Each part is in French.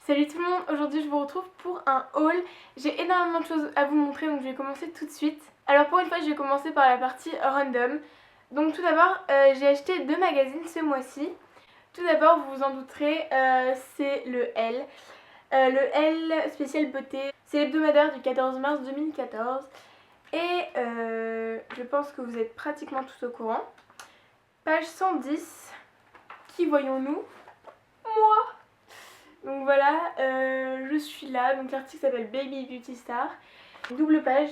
Salut tout le monde, aujourd'hui je vous retrouve pour un haul. J'ai énormément de choses à vous montrer donc je vais commencer tout de suite. Alors pour une fois je vais commencer par la partie random. Donc tout d'abord j'ai acheté 2 magazines ce mois-ci. Tout d'abord vous vous en douterez, c'est le L. Le L spécial beauté, c'est l'hebdomadaire du 14 mars 2014. Et je pense que vous êtes pratiquement tous au courant. Page 110, qui voyons-nous? Moi! Donc voilà, je suis là. Donc l'article s'appelle Baby Beauty Star. Double page,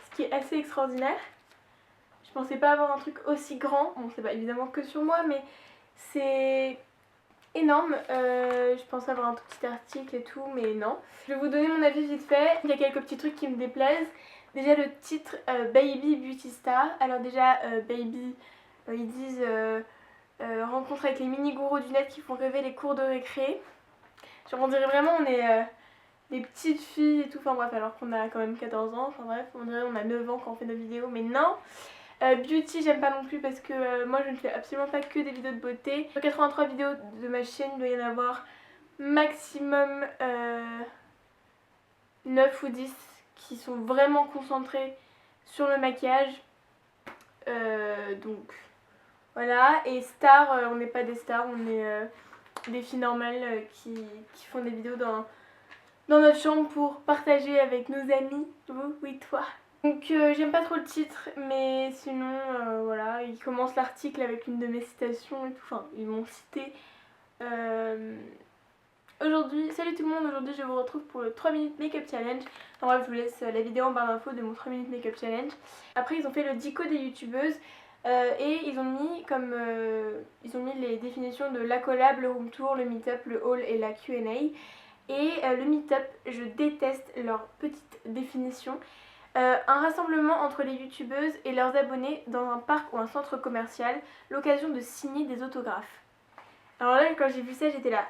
ce qui est assez extraordinaire. Je pensais pas avoir un truc aussi grand. Bon, c'est pas évidemment que sur moi, mais c'est énorme. Je pensais avoir un tout petit article et tout, mais non. Je vais vous donner mon avis vite fait. Il y a quelques petits trucs qui me déplaisent. Déjà le titre Baby Beauty Star. Alors déjà Baby, ils disent rencontre avec les mini gourous du net qui font rêver les cours de récré. Genre on dirait vraiment on est des petites filles et tout, enfin bref, alors qu'on a quand même 14 ans, enfin bref, on dirait on a 9 ans quand on fait nos vidéos, mais non. Beauty j'aime pas non plus parce que moi je ne fais absolument pas que des vidéos de beauté. Sur 83 vidéos de ma chaîne, il doit y en avoir maximum 9 ou 10 qui sont vraiment concentrées sur le maquillage. Donc voilà, et star, on n'est pas des stars, on est des filles normales qui font des vidéos dans notre chambre pour partager avec nos amis, vous, oui toi. Donc j'aime pas trop le titre, mais sinon voilà, il commence l'article avec une de mes citations et tout, enfin ils m'ont cité. Aujourd'hui, salut tout le monde, aujourd'hui je vous retrouve pour le 3 minutes make-up challenge. En bref, je vous laisse la vidéo en barre d'infos de mon 3 minutes make-up challenge. Après ils ont fait le dico des youtubeuses et ils ont mis comme ils ont mis les définitions de la collab, le room tour, le meet-up, le haul et la Q&A. Et le meet-up, je déteste leur petite définition. Un rassemblement entre les youtubeuses et leurs abonnés dans un parc ou un centre commercial, l'occasion de signer des autographes. Alors là, quand j'ai vu ça, j'étais là,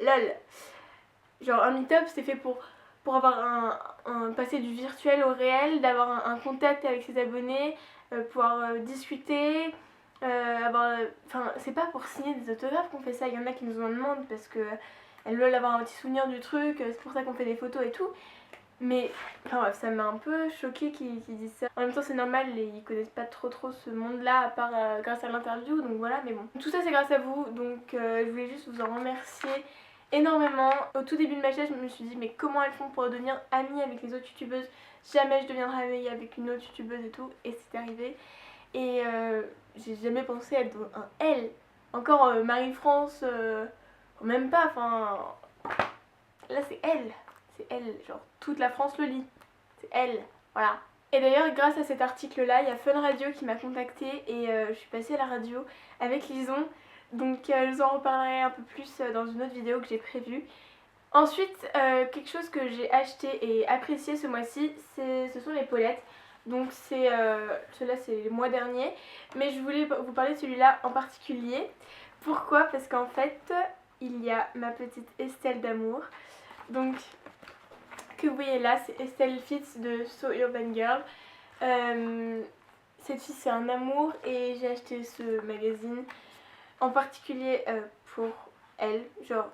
lol. Genre un meet-up, c'est fait pour avoir passer du virtuel au réel, d'avoir un contact avec ses abonnés, pouvoir discuter, enfin, c'est pas pour signer des autographes qu'on fait ça. Il y en a qui nous en demandent parce que elles veulent avoir un petit souvenir du truc, c'est pour ça qu'on fait des photos et tout. Mais enfin bref, ça m'a un peu choquée qu'ils disent ça. En même temps c'est normal, ils connaissent pas trop ce monde là à part grâce à l'interview, donc voilà, mais bon. Tout ça c'est grâce à vous, donc je voulais juste vous en remercier énormément. Au tout début de ma chaîne je me suis dit mais comment elles font pour devenir amies avec les autres youtubeuses. Jamais je deviendrai amie avec une autre youtubeuse et tout, et c'est arrivé. Et j'ai jamais pensé être un L. Encore Marie-France, même pas, enfin... Là c'est elle. C'est elle, genre toute la France le lit. C'est elle, voilà. Et d'ailleurs grâce à cet article là, il y a Fun Radio qui m'a contactée et je suis passée à la radio avec Lison. Donc je vous en reparlerai un peu plus dans une autre vidéo que j'ai prévue. Ensuite, quelque chose que j'ai acheté et apprécié ce mois-ci, ce sont les Paulettes. Donc ceux-là c'est le mois dernier, mais je voulais vous parler de celui-là en particulier. Pourquoi? Parce qu'en fait, il y a ma petite Estelle d'amour. Donc que vous voyez là, c'est Estelle Fitz de So Urban Girl. Cette fille c'est un amour et j'ai acheté ce magazine en particulier pour elle, genre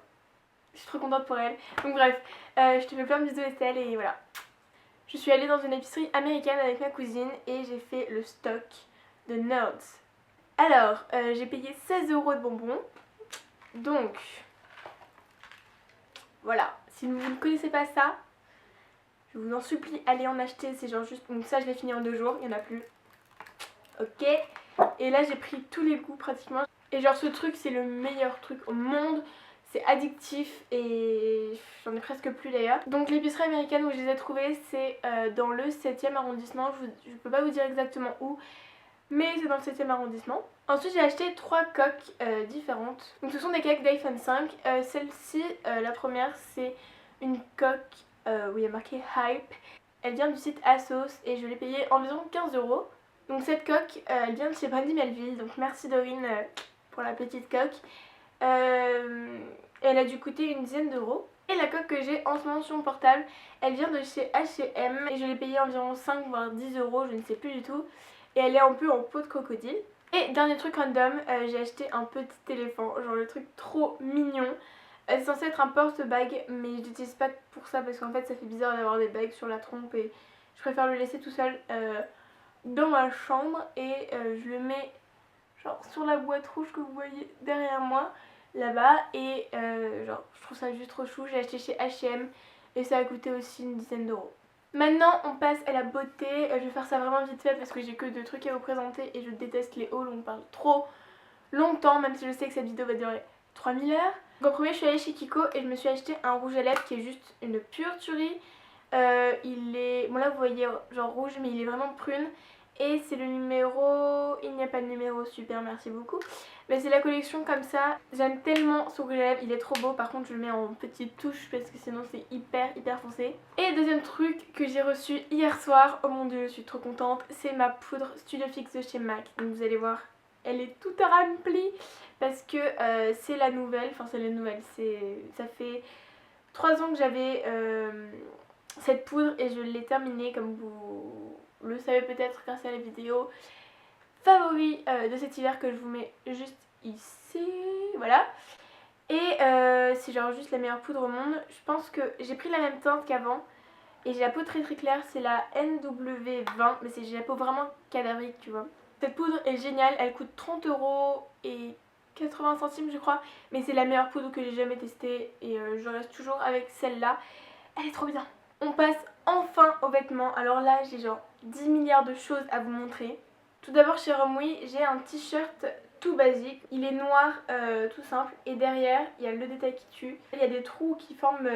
je suis trop contente pour elle. Donc bref, je te fais plein de bisous Estelle et voilà. Je suis allée dans une épicerie américaine avec ma cousine et j'ai fait le stock de Nerds. Alors, j'ai payé 16 € de bonbons. Donc, voilà. Si vous ne connaissez pas ça, je vous en supplie, allez en acheter. C'est genre juste... Donc ça, je l'ai fini en 2 jours. Il n'y en a plus. Ok. Et là, j'ai pris tous les goûts pratiquement. Et genre, ce truc, c'est le meilleur truc au monde. C'est addictif et j'en ai presque plus d'ailleurs. Donc l'épicerie américaine où je les ai trouvées, c'est dans le 7e arrondissement. Je peux pas vous dire exactement où, mais c'est dans le 7e arrondissement. Ensuite j'ai acheté 3 coques différentes. Donc ce sont des coques d'iPhone 5. Celle-ci, la première, c'est une coque où il y a marqué Hype. Elle vient du site Asos et je l'ai payée environ 15 €. Donc cette coque, elle vient de chez Brandy Melville. Donc merci Dorine pour la petite coque. Elle a dû coûter une dizaine d'euros. Et la coque que j'ai en ce moment sur mon portable, elle vient de chez H&M et je l'ai payée environ 5 voire 10 €, je ne sais plus du tout. Et elle est un peu en peau de crocodile. Et dernier truc random, j'ai acheté un petit éléphant, genre le truc trop mignon. C'est censé être un porte-bague, mais je l'utilise pas pour ça parce qu'en fait ça fait bizarre d'avoir des bagues sur la trompe et je préfère le laisser tout seul dans ma chambre et je le mets genre sur la boîte rouge que vous voyez derrière moi là-bas et genre je trouve ça juste trop chou. J'ai acheté chez H&M et ça a coûté aussi une dizaine d'euros. Maintenant on passe à la beauté. Je vais faire ça vraiment vite fait parce que j'ai que 2 trucs à vous présenter et je déteste les hauls, on parle trop longtemps, même si je sais que cette vidéo va durer 3000 heures. Donc en premier je suis allée chez Kiko et je me suis acheté un rouge à lèvres qui est juste une pure tuerie. Il est, bon là vous voyez genre rouge mais il est vraiment prune. Et c'est le numéro, il n'y a pas de numéro, super merci beaucoup. Mais c'est la collection comme ça, j'aime tellement ce rouge à lèvres, il est trop beau. Par contre je le mets en petite touche parce que sinon c'est hyper foncé. Et deuxième truc que j'ai reçu hier soir, oh mon dieu je suis trop contente, c'est ma poudre Studio Fix de chez MAC. Donc vous allez voir, elle est toute remplie parce que c'est la nouvelle, enfin c'est la nouvelle, ça fait 3 ans que j'avais cette poudre et je l'ai terminée comme vous le savez peut-être grâce à la vidéo favori de cet hiver que je vous mets juste ici, voilà. Et c'est genre juste la meilleure poudre au monde. Je pense que j'ai pris la même teinte qu'avant et j'ai la peau très claire, c'est la NW20 mais j'ai la peau vraiment cadavrique tu vois. Cette poudre est géniale, elle coûte 30 € et 80 centimes je crois, mais c'est la meilleure poudre que j'ai jamais testée et je reste toujours avec celle-là, elle est trop bien. On passe enfin aux vêtements, alors là j'ai genre 10 milliards de choses à vous montrer. Tout d'abord chez Romwe j'ai un t-shirt tout basique, il est noir tout simple et derrière il y a le détail qui tue, il y a des trous qui forment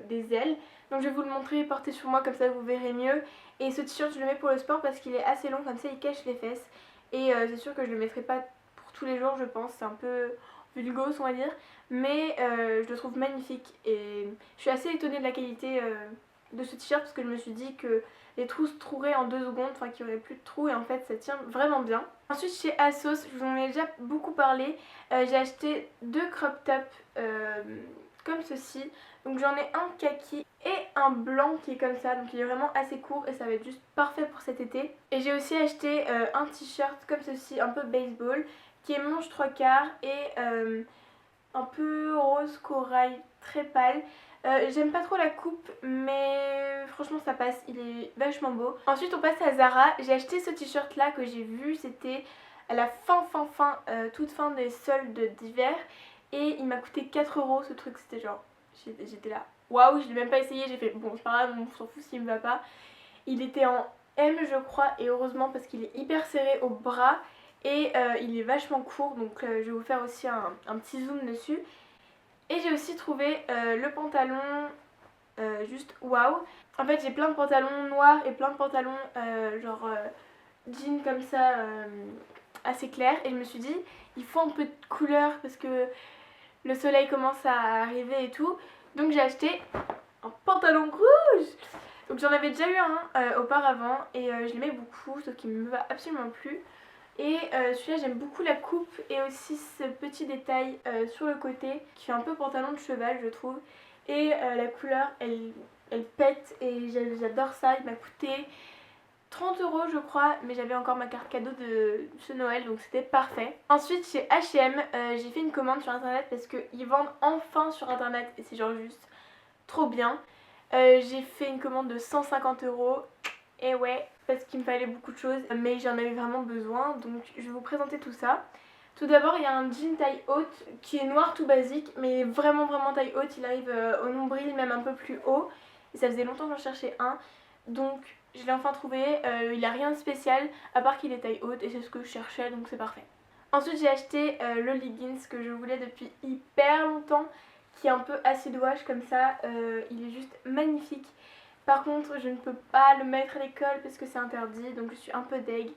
des ailes. Donc je vais vous le montrer porté sur moi comme ça vous verrez mieux. Et ce t-shirt je le mets pour le sport parce qu'il est assez long comme ça il cache les fesses. Et c'est sûr que je le mettrai pas pour tous les jours je pense, c'est un peu vulgose on va dire. Mais je le trouve magnifique et je suis assez étonnée de la qualité de ce t-shirt parce que je me suis dit que les trous se trouveraient en 2 secondes, enfin qu'il n'y aurait plus de trous et en fait ça tient vraiment bien. Ensuite chez ASOS, je vous en ai déjà beaucoup parlé, j'ai acheté 2 crop tops comme ceci. Donc j'en ai un kaki et un blanc qui est comme ça, donc il est vraiment assez court et ça va être juste parfait pour cet été. Et j'ai aussi acheté un t-shirt comme ceci, un peu baseball, qui est manche 3/4 et un peu rose corail très pâle. J'aime pas trop la coupe mais franchement ça passe, il est vachement beau. Ensuite on passe à Zara, j'ai acheté ce t-shirt là que j'ai vu, c'était à la toute fin des soldes d'hiver et il m'a coûté 4 € ce truc, c'était genre, j'étais là, waouh, je l'ai même pas essayé, j'ai fait bon c'est pas grave, on s'en fout s'il me va pas. Il était en M je crois et heureusement parce qu'il est hyper serré au bras et il est vachement court donc je vais vous faire aussi un petit zoom dessus. Et j'ai aussi trouvé le pantalon juste waouh. En fait j'ai plein de pantalons noirs et plein de pantalons genre jean comme ça assez clair et je me suis dit il faut un peu de couleur parce que le soleil commence à arriver et tout. Donc j'ai acheté un pantalon rouge. Donc j'en avais déjà eu un auparavant et je l'aimais beaucoup sauf qu'il me va absolument plus. Et celui-là j'aime beaucoup la coupe et aussi ce petit détail sur le côté qui fait un peu pantalon de cheval je trouve. Et la couleur elle pète et j'adore ça, il m'a coûté 30 € je crois mais j'avais encore ma carte cadeau de ce Noël donc c'était parfait. Ensuite chez H&M j'ai fait une commande sur internet parce qu'ils vendent enfin sur internet et c'est genre juste trop bien. J'ai fait une commande de 150 € et ouais parce qu'il me fallait beaucoup de choses mais j'en avais vraiment besoin donc je vais vous présenter tout ça. Tout d'abord il y a un jean taille haute qui est noir tout basique mais vraiment taille haute, il arrive au nombril même un peu plus haut et ça faisait longtemps que j'en cherchais un donc je l'ai enfin trouvé, il a rien de spécial à part qu'il est taille haute et c'est ce que je cherchais donc c'est parfait. Ensuite j'ai acheté le leggings que je voulais depuis hyper longtemps qui est un peu acide-wash comme ça, il est juste magnifique. Par contre je ne peux pas le mettre à l'école parce que c'est interdit donc je suis un peu deg.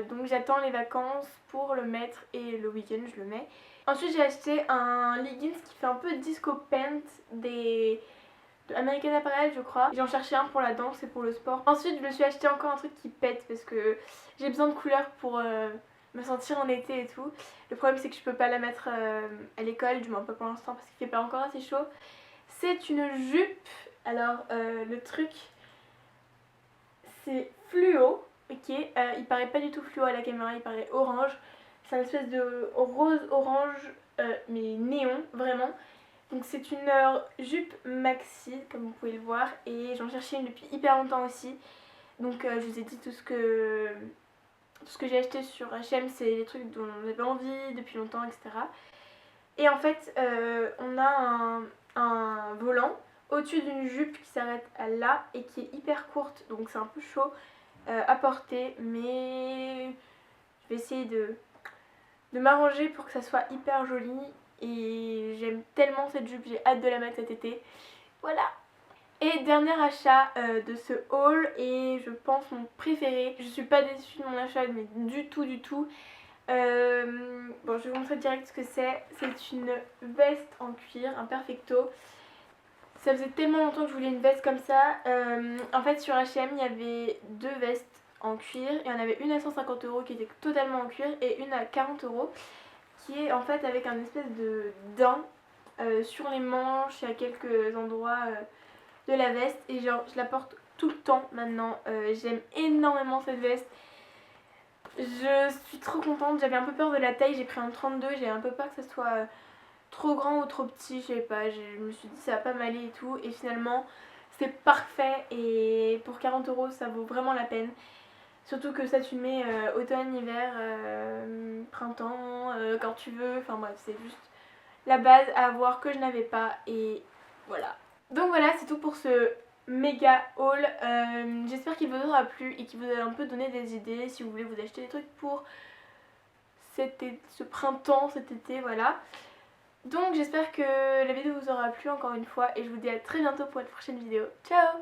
Donc j'attends les vacances pour le mettre et le week-end je le mets. Ensuite j'ai acheté un leggings qui fait un peu disco pant de American Apparel je crois. J'en cherchais un pour la danse et pour le sport. Ensuite je me suis acheté encore un truc qui pète parce que j'ai besoin de couleurs pour me sentir en été et tout. Le problème c'est que je peux pas la mettre à l'école, du moins pas pour l'instant parce qu'il fait pas encore assez chaud. C'est une jupe. Alors le truc c'est fluo, ok, il paraît pas du tout fluo à la caméra, il paraît orange. C'est une espèce de rose orange mais néon vraiment. Donc c'est une jupe maxi comme vous pouvez le voir et j'en cherchais une depuis hyper longtemps aussi. Donc je vous ai dit tout ce que j'ai acheté sur H&M, c'est les trucs dont j'avais envie depuis longtemps, etc. Et en fait on a un volant au-dessus d'une jupe qui s'arrête là et qui est hyper courte, donc c'est un peu chaud à porter, mais je vais essayer de m'arranger pour que ça soit hyper joli. Et j'aime tellement cette jupe, j'ai hâte de la mettre cet été. Voilà. Et dernier achat de ce haul, et je pense mon préféré. Je suis pas déçue de mon achat, mais du tout du tout. Bon, je vais vous montrer direct ce que c'est. C'est une veste en cuir, un perfecto. Ça faisait tellement longtemps que je voulais une veste comme ça. En fait sur H&M il y avait deux vestes en cuir. Il y en avait une à 150 € qui était totalement en cuir et une à 40 € qui est en fait avec un espèce de daim sur les manches et à quelques endroits de la veste. Et genre je la porte tout le temps maintenant. J'aime énormément cette veste. Je suis trop contente. J'avais un peu peur de la taille, j'ai pris un 32. J'avais un peu peur que ça soit trop grand ou trop petit, je sais pas, je me suis dit ça va pas m'aller et tout, et finalement c'est parfait et pour 40 € ça vaut vraiment la peine. Surtout que ça tu le mets automne, hiver, printemps, quand tu veux, enfin bref c'est juste la base à avoir que je n'avais pas et voilà. Donc voilà, c'est tout pour ce méga haul. J'espère qu'il vous aura plu et qu'il vous a un peu donné des idées si vous voulez vous acheter des trucs pour ce printemps, cet été, voilà. Donc j'espère que la vidéo vous aura plu encore une fois et je vous dis à très bientôt pour une prochaine vidéo. Ciao!